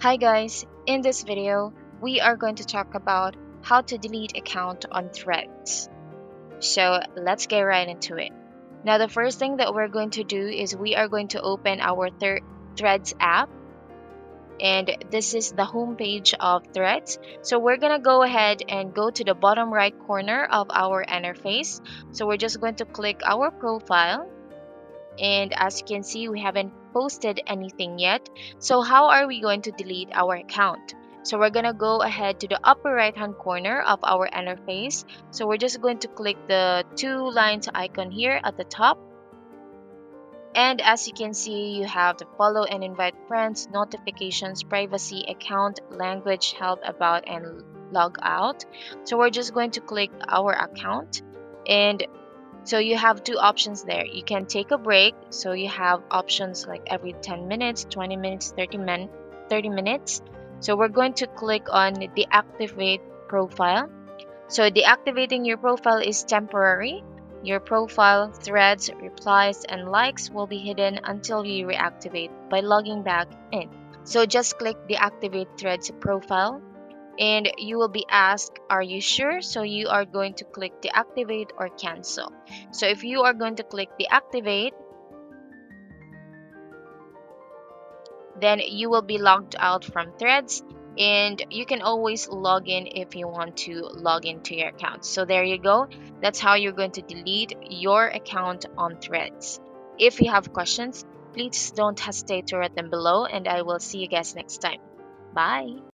Hi guys, in this video, we are going to talk about how to delete account on Threads. So let's get right into it. Now the first thing that we're going to do is we are going to open our Threads app, and this is the home page of Threads. So we're going to go ahead and go to the bottom right corner of our interface. So we're just going to click our profile, and as you can see, we haven't posted anything yet. So how are we going to delete our account? So we're gonna go ahead to the upper right hand corner of our interface. So we're just going to click the two lines icon here at the top, and as you can see, you have the follow and invite friends, notifications, privacy, account, language, help, about, and log out. So we're just going to click our account, and so you have two options there. You can take a break. So you have options like every 10 minutes, 20 minutes, 30 minutes. So we're going to click on deactivate profile. So deactivating your profile is temporary. Your profile, threads, replies, and likes will be hidden until you reactivate by logging back in. So just click deactivate threads profile, and you will be asked, are you sure? So you are going to click deactivate or cancel. So if you are going to click deactivate, then you will be logged out from Threads, and you can always log in if you want to log into your account. So there you go. That's how you're going to delete your account on Threads. If you have questions, please don't hesitate to write them below, and I will see you guys next time. Bye.